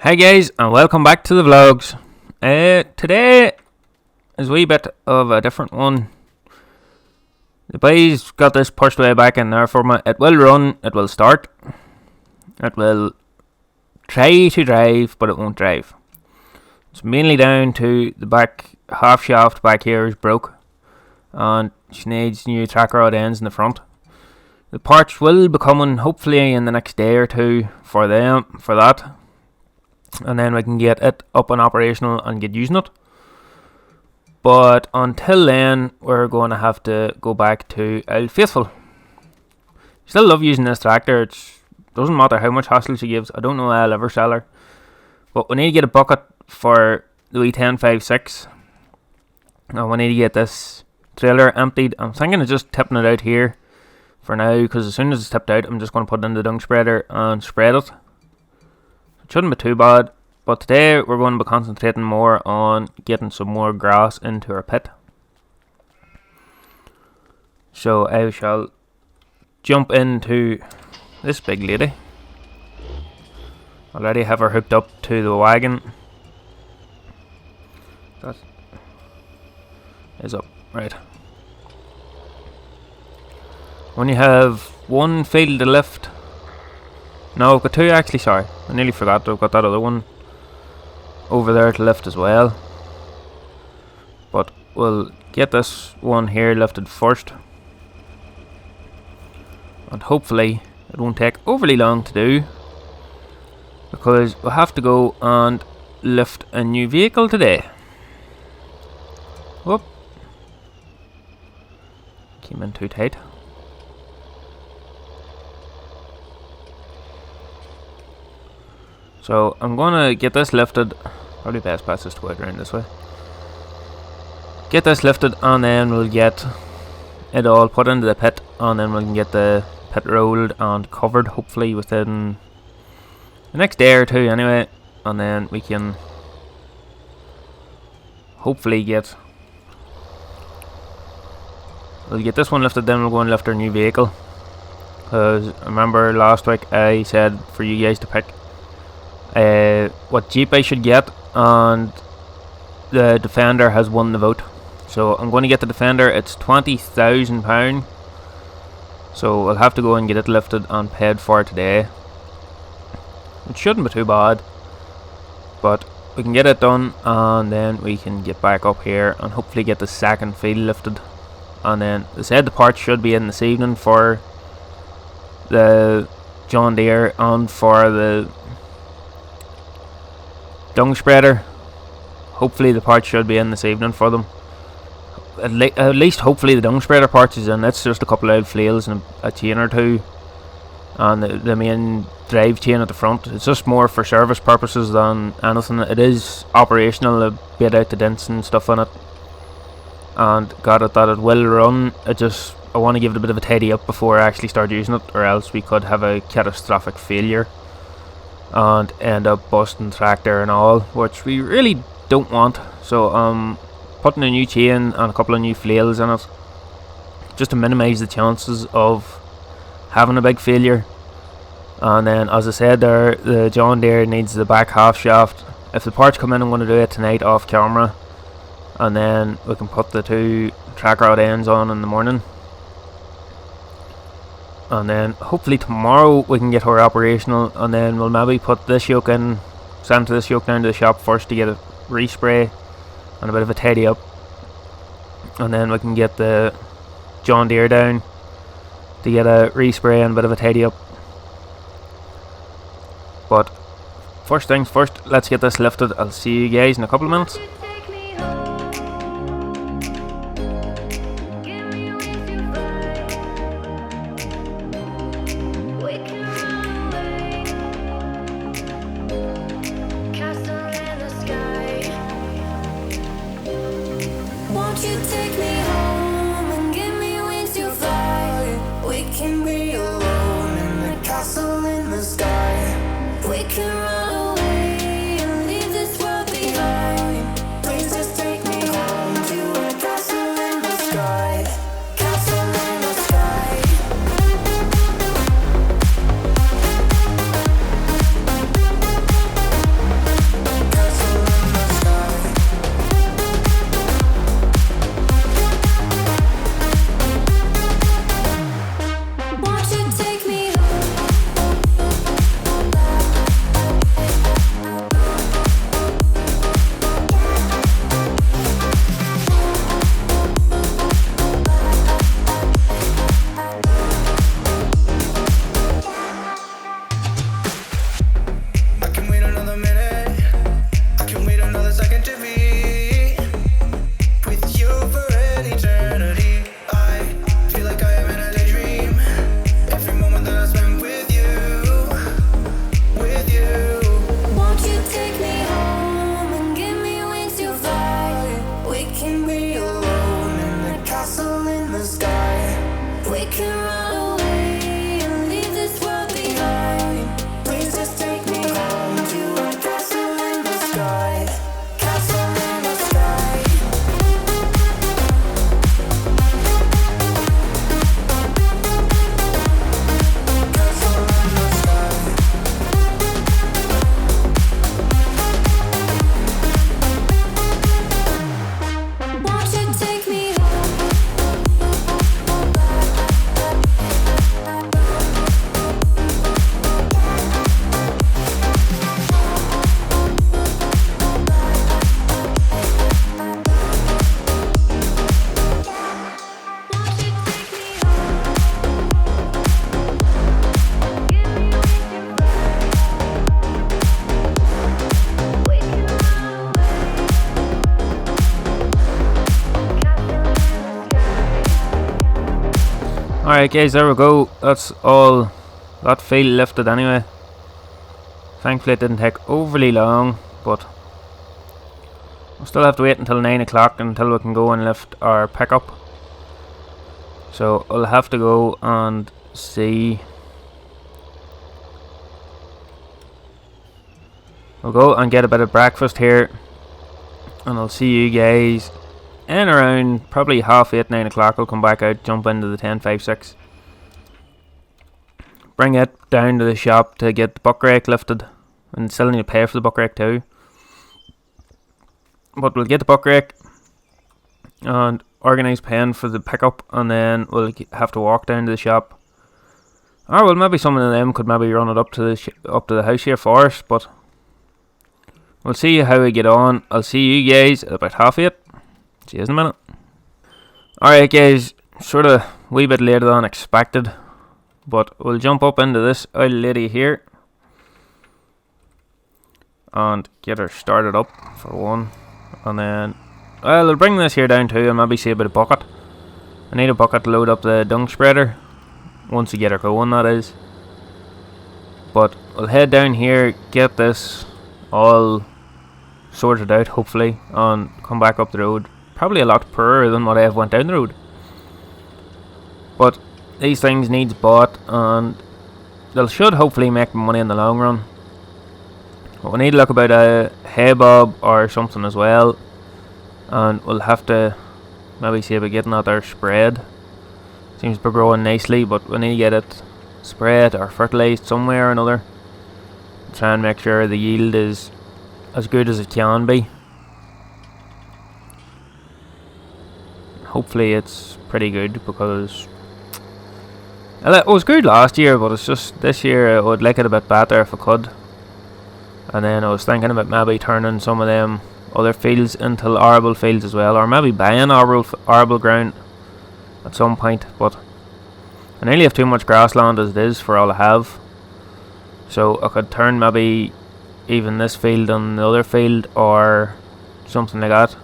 Hey guys, and welcome back to the vlogs. Today is a wee bit of a different one. The boys got this pushed way back in there for me. It will run, it will start, it will try to drive, but it won't drive. It's mainly down to the back half shaft back here is broke, and she needs new track rod ends in the front. The parts will be coming hopefully in the next day or two for that. And then we can get it up and operational and get using it. But until then, we're going to have to go back to Old Faithful. Still love using this tractor. It doesn't matter how much hassle she gives. I don't know I'll ever sell her. But we need to get a bucket for the wee 1056. And we need to get this trailer emptied. I'm thinking of just tipping it out here for now, because as soon as it's tipped out, I'm just going to put it in the dung spreader and spread it. Shouldn't be too bad, but today we're going to be concentrating more on getting some more grass into our pit. So I shall jump into this big lady. Already have her hooked up to the wagon. That is up, right. When you have one field to lift. No, I've got two actually, sorry. I nearly forgot. I've got that other one over there to lift as well. But we'll get this one here lifted first. And hopefully it won't take overly long to do, because we'll have to go and lift a new vehicle today. Whoop. Came in too tight. So I'm going to get this lifted. Probably best pass this to go around this way. Get this lifted, and then we'll get it all put into the pit, and then we can get the pit rolled and covered hopefully within the next day or two anyway, and then we can hopefully we'll get this one lifted, then we'll go and lift our new vehicle. Because remember last week I said for you guys to pick what Jeep I should get, and the Defender has won the vote. So I'm going to get the Defender. It's £20,000, so we'll have to go and get it lifted and paid for today. It shouldn't be too bad, but we can get it done, and then we can get back up here and hopefully get the second field lifted. And then they said the parts should be in this evening for the John Deere and for the dung spreader. Hopefully the parts should be in this evening for them. At least hopefully the dung spreader parts is in. It's just a couple of flails and a chain or two, and the main drive chain at the front. It's just more for service purposes than anything. It is operational, a bit out the dents and stuff on it, and got it that it will run. I want to give it a bit of a tidy up before I actually start using it, or else we could have a catastrophic failure and end up busting tractor and all, which we really don't want. So putting a new chain and a couple of new flails in it, just to minimise the chances of having a big failure. And then, as I said there, the John Deere needs the back half shaft. If the parts come in, I'm going to do it tonight off camera, and then we can put the two track rod ends on in the morning. And then hopefully tomorrow we can get her operational, and then we'll maybe put this yoke in, send this yoke down to the shop first to get a respray and a bit of a tidy up, and then we can get the John Deere down to get a respray and a bit of a tidy up. But first things first, let's get this lifted. I'll see you guys in a couple of minutes. We can run away and leave this world behind. Alright guys, there we go. That's all that field lifted anyway. Thankfully it didn't take overly long, but we'll still have to wait until 9 o'clock until we can go and lift our pickup. So I'll have to go and see. We'll go and get a bit of breakfast here, and I'll see you guys in around probably 8:30, 9 o'clock. I'll come back out, jump into the 1056, bring it down to the shop to get the buckrake lifted, and still need to pay for the buckrake too. But we'll get the buckrake and organise paying for the pickup, and then we'll have to walk down to the shop. Or well, maybe some of them could maybe run it up to the house here for us, but we'll see how we get on. I'll see you guys at about 8:30. See you in a minute. Alright guys, sort of a wee bit later than expected, but we'll jump up into this old lady here and get her started up for one, and then I'll bring this here down too and maybe see about a bucket. I need a bucket to load up the dung spreader once we get her going, that is. But we'll head down here, get this all sorted out hopefully, and come back up the road. Probably a lot poorer than what I have went down the road, but these things needs bought and they should hopefully make money in the long run. But we need to look about a hay bob or something as well, and we'll have to maybe see about getting that there sprayed. Seems to be growing nicely, but we need to get it sprayed or fertilised somewhere or another. Try and make sure the yield is as good as it can be. Hopefully it's pretty good, because it was good last year, but it's just this year I would like it a bit better if I could. And then I was thinking about maybe turning some of them other fields into arable fields as well, or maybe buying arable ground at some point, but I nearly have too much grassland as it is for all I have. So I could turn maybe even this field and the other field or something like that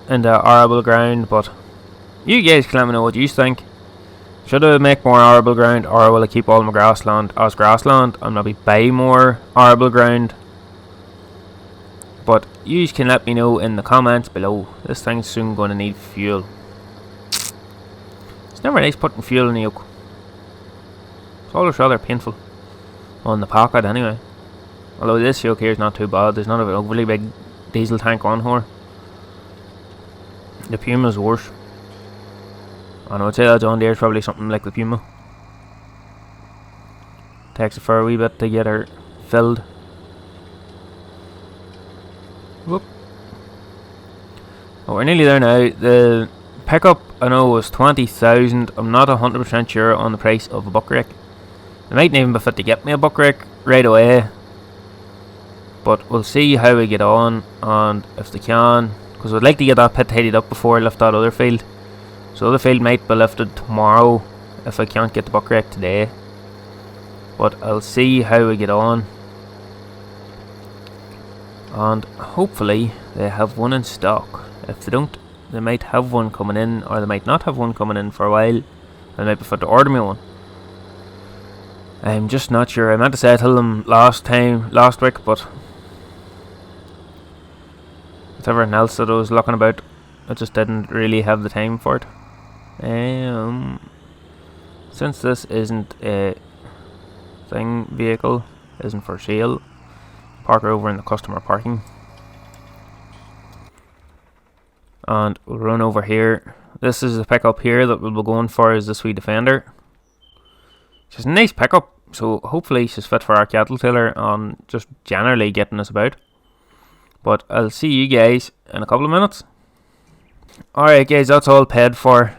into arable ground. But you guys can let me know what you think. Should I make more arable ground, or will I keep all my grassland as grassland and maybe buy more arable ground? But you can let me know in the comments below. This thing's soon going to need fuel. It's never nice putting fuel in the yoke. It's always rather painful on the pocket anyway. Although this yoke here is not too bad. There's not an overly big diesel tank on here. The Puma's worse. And I would say that John Deere is probably something like the Puma. Takes it for a wee bit to get her filled. Whoop. Oh, we're nearly there now. The pickup I know was 20,000. I'm not 100% sure on the price of a buckrake. They mightn't even be fit to get me a buckrake right away, but we'll see how we get on, and if they can, because I'd like to get that pit tidied up before I lift that other field. So the other field might be lifted tomorrow if I can't get the buckrake today, but I'll see how we get on, and hopefully they have one in stock. If they don't, they might have one coming in, or they might not have one coming in for a while. They might be fit to order me one. I'm just not sure. I meant to say I told them last week, but with everything else that I was looking about, I just didn't really have the time for it. Since this isn't a vehicle, isn't for sale, park her over in the customer parking, and we'll run over here. This is the pickup here that we'll be going for, is the Sweet Defender. She's a nice pickup, so hopefully she's fit for our cattle trailer and just generally getting us about. But I'll see you guys in a couple of minutes. Alright guys, that's all paid for.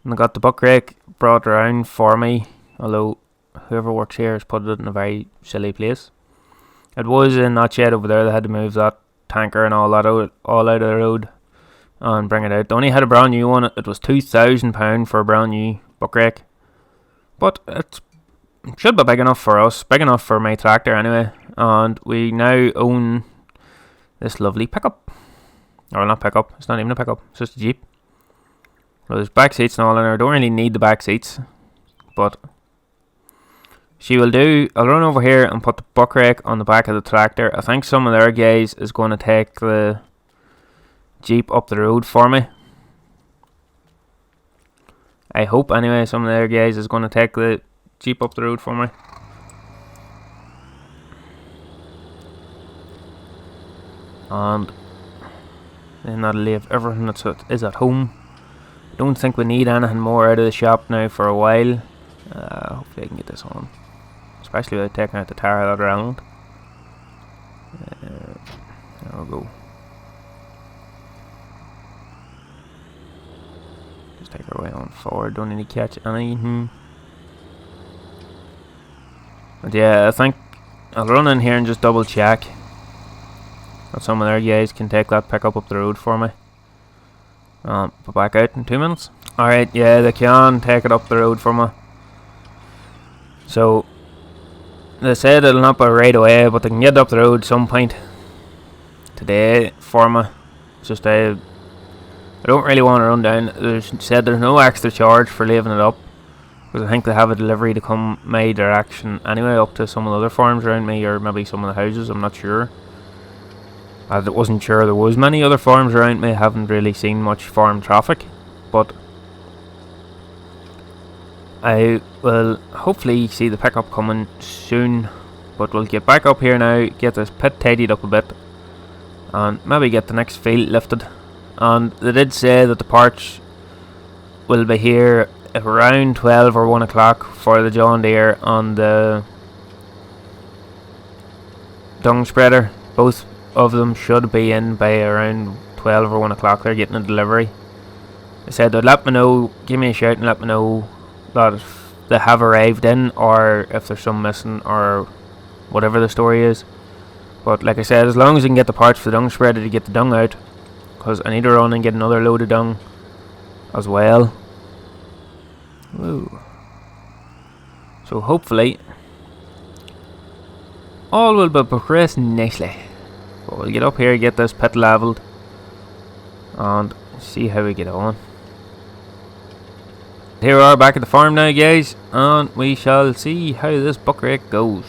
And I got the buckrake brought around for me, although whoever works here has put it in a very silly place. It was in that shed over there. They had to move that tanker and all that out of the road and bring it out. They only had a brand new one. It was £2,000 for a brand new buckrake. But it should be big enough for us, big enough for my tractor anyway. And we now own this lovely pickup. Or not pickup, it's not even a pickup, it's just a Jeep. Well, there's back seats and all in her. Don't really need the back seats, but she will do. I'll run over here and put the buckrake on the back of the tractor. I think some of their guys is going to take the Jeep up the road for me. I hope anyway some of their guys is going to take the Jeep up the road for me. And then that'll leave everything that is at home. Don't think we need anything more out of the shop now for a while. Hopefully I can get this on, especially without taking out the tire out around. There we go. Just take our way on forward. Don't need to catch anything. But yeah, I think I'll run in here and just double check that some of their guys can take that pickup up the road for me. Put back out in 2 minutes. Alright, yeah, they can take it up the road for me. So they said it'll not be right away, but they can get it up the road some point today for me. It's just I don't really want to run down. They said there's no extra charge for leaving it up, because I think they have a delivery to come my direction anyway, up to some of the other farms around me, or maybe some of the houses. I'm not sure. I wasn't sure there was many other farms around me. I haven't really seen much farm traffic, but I will hopefully see the pickup coming soon. But we'll get back up here now, get this pit tidied up a bit, and maybe get the next field lifted. And they did say that the parts will be here around 12 or 1 o'clock for the John Deere and the dung spreader. Both of them should be in by around 12 or 1 o'clock. They're getting a delivery. They said they'd let me know, give me a shout and let me know that if they have arrived in, or if there's some missing, or whatever the story is. But like I said, as long as I can get the parts for the dung spreader to get the dung out, because I need to run and get another load of dung as well. Woo. So hopefully all will be progressing nicely. But we'll get up here, get this pit levelled, and see how we get on. Here we are back at the farm now, guys, and we shall see how this buckrake goes.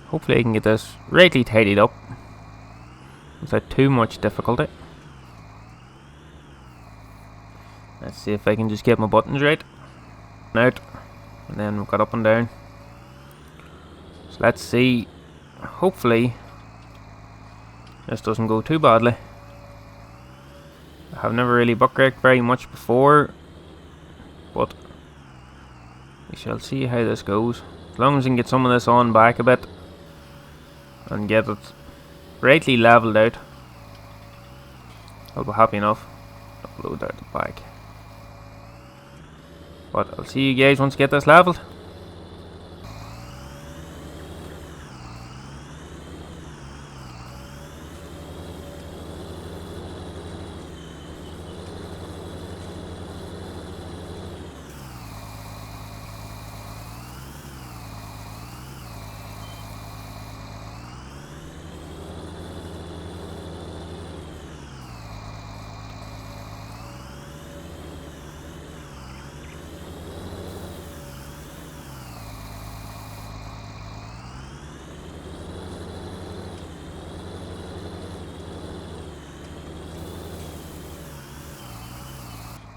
Hopefully I can get this rightly tidied up without too much difficulty. Let's see if I can just get my buttons right. Out. And then we've got up and down. So let's see. Hopefully this doesn't go too badly. I have never really buckraked very much before, but we shall see how this goes. As long as I can get some of this on back a bit and get it rightly levelled out, I'll be happy enough. Upload that back. But I'll see you guys once I get this levelled.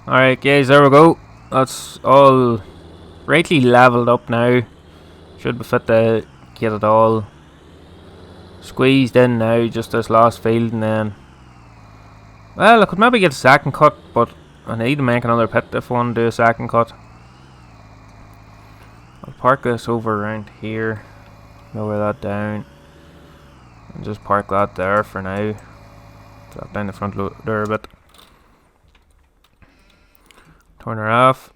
Alright guys, there we go. That's all rightly levelled up now. Should be fit to get it all squeezed in now, just this last field, and then, well, I could maybe get a second cut, but I need to make another pit if I want to do a second cut. I'll park this over around here, lower that down, and just park that there for now. Drop down the front there a bit. Turn her off,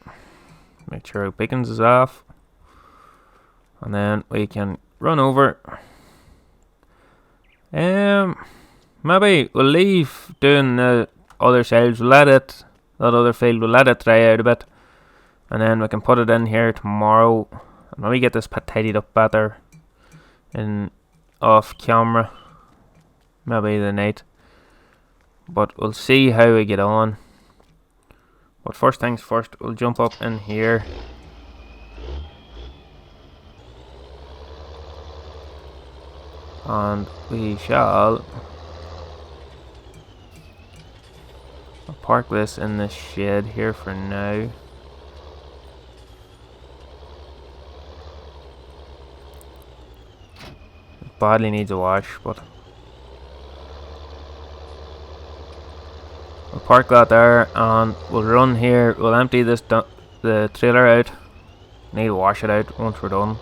make sure our beacons is off, and then we can run over. Maybe we'll leave doing the other sides, we'll let it, that other field, we'll let it dry out a bit, and then we can put it in here tomorrow, and maybe get this pit tidied up better in off camera, maybe the night. But we'll see how we get on. But first things first, we'll jump up in here. And we shall park this in the shed here for now. It badly needs a wash, but we'll park that there and we'll run here. We'll empty the trailer out. Need to wash it out once we're done.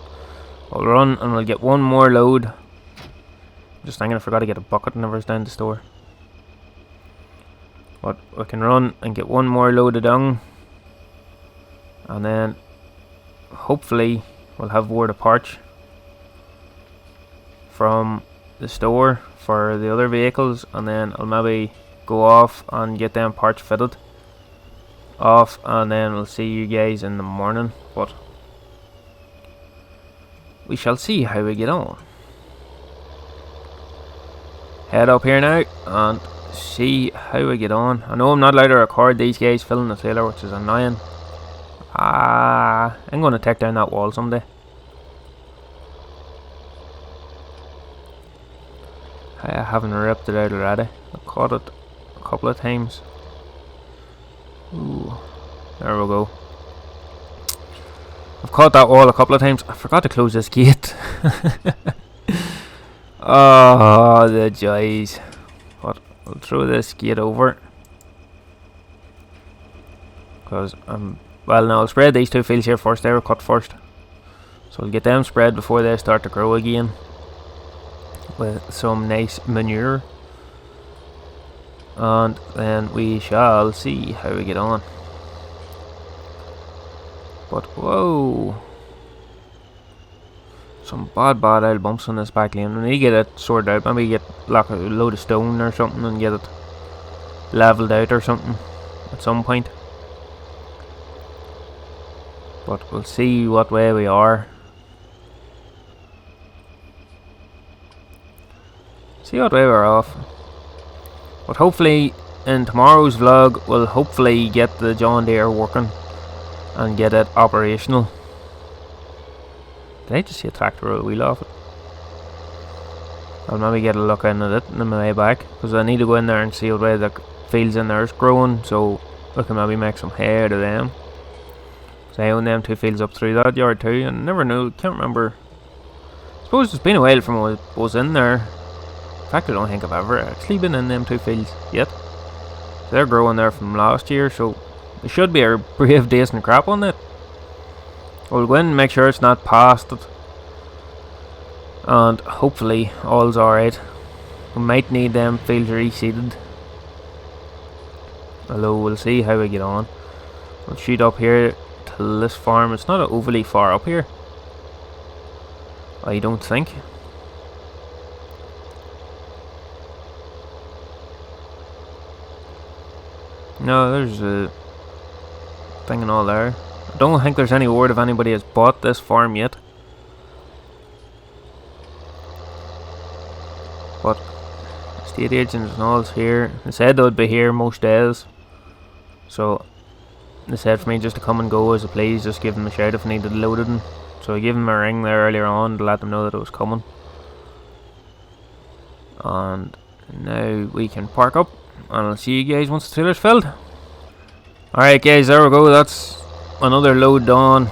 We'll run and we'll get one more load. Just thinking I forgot to get a bucket whenever I was down the store. But we can run and get one more load of dung. And then hopefully we'll have word of parts from the store for the other vehicles. And then I'll maybe go off and get them parts fitted off. And then we'll see you guys in the morning. But we shall see how we get on. Head up here now and see how we get on. I know I'm not allowed to record these guys filling the trailer, which is annoying. I'm going to take down that wall someday. I haven't ripped it out already. I caught it a couple of times. Ooh, there we go. I've caught that wall a couple of times. I forgot to close this gate. Oh, the joys. But I'll throw this gate over. Because well, no, I'll spread these two fields here first. They were cut first. So I'll get them spread before they start to grow again. With some nice manure. And then we shall see how we get on. But whoa. Some bad old bumps on this back lane. We need to get it sorted out. Maybe get like a load of stone or something and get it leveled out or something at some point. But we'll see what way we are. See what way we're off. But hopefully in tomorrow's vlog we'll hopefully get the John Deere working and get it operational. Did I just see a tractor roll a wheel off it? I'll maybe get a look in at it on my way back, because I need to go in there and see what way the fields in there is growing, so we can maybe make some hay out of them. So I own them two fields up through that yard too, and never knew, can't remember. I suppose it's been a while from when I was in there. In fact, I don't think I've ever actually been in them two fields yet. They're growing there from last year, so there should be a brave decent crop on it. We'll go in and make sure it's not past it. And hopefully all's alright. We might need them fields reseeded. Although we'll see how we get on. We'll shoot up here to this farm. It's not overly far up here, I don't think. No, there's a thing and all there. I don't think there's any word if anybody has bought this farm yet. But estate agents and all's here. They said they would be here most days. So they said for me just to come and go as I please. Just give them a shout if I needed loaded in. So I gave them a ring there earlier on to let them know that it was coming. And now we can park up. And I'll see you guys once the trailer's filled. Alright guys, there we go. That's another load done.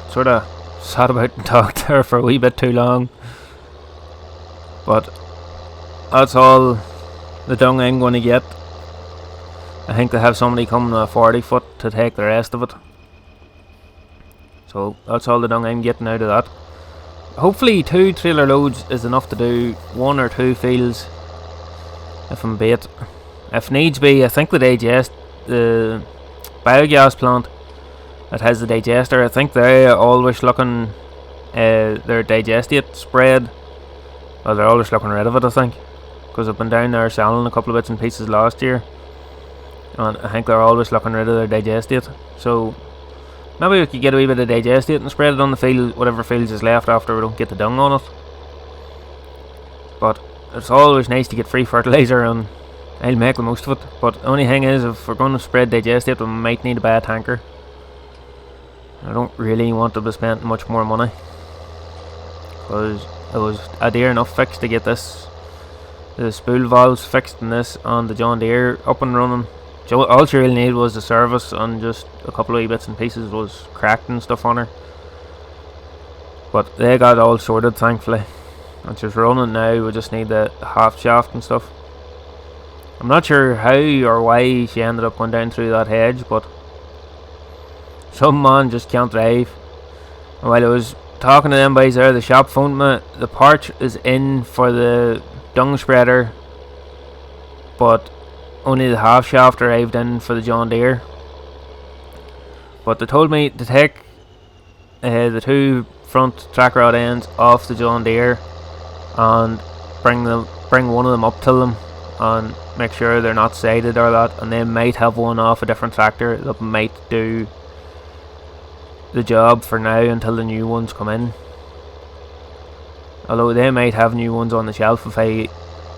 Sort of sat about and talked there for a wee bit too long. But that's all the dung I'm going to get. I think they have somebody coming with a 40 foot to take the rest of it. So that's all the dung I'm getting out of that. Hopefully 2 trailer loads is enough to do 1 or 2 fields if I'm bait. If needs be, I think the biogas plant that has the digester, I think they're always looking their digestate spread. Well, they're always looking rid of it, I think, because I've been down there selling a couple of bits and pieces last year, and I think they're always looking rid of their digestate. So maybe we could get a wee bit of digestate and spread it on the field, whatever fields is left after we don't get the dung on it. But it's always nice to get free fertilizer, and I'll make the most of it. But the only thing is, if we're going to spread digestate, we might need to buy a tanker. I don't really want to be spending much more money, because it was a dear enough fix to get this, the spool valves fixed in this, and the John Deere up and running. So all she really needed was the service, and just a couple of wee bits and pieces was cracked and stuff on her. But they got all sorted, thankfully, and she's running now. We just need the half shaft and stuff. I'm not sure how or why she ended up going down through that hedge, but some man just can't drive. And while I was talking to them boys there, the shop phoned me. The part is in for the dung spreader, but only the half shaft arrived in for the John Deere. But they told me to take the two front track rod ends off the John Deere and bring one of them up to them and make sure they're not sided or that, and they might have one off a different tractor that might do the job for now until the new ones come in. Although they might have new ones on the shelf if I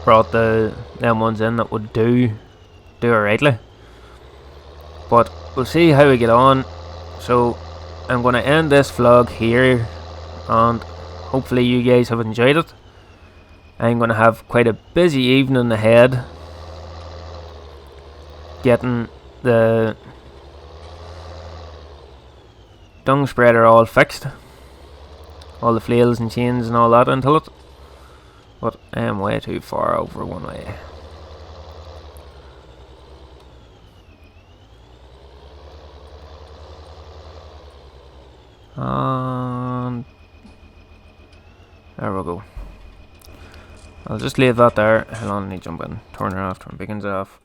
brought them ones in that would do it rightly. But we'll see how we get on. So I'm going to end this vlog here, and hopefully you guys have enjoyed it. I'm going to have quite a busy evening ahead getting the dung spreader all fixed, all the flails and chains and all that into it. But I am way too far over one way. And there we go. I'll just leave that there. Hold on, I need to jump in. Turn her off, turn beacons off.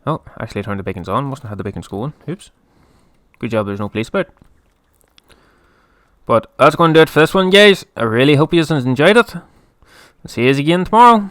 Oh, actually I turned the beacons on. Mustn't have the beacons going. Oops. Good job there's no police about. But that's going to do it for this one, guys. I really hope you enjoyed it. I'll see you again tomorrow.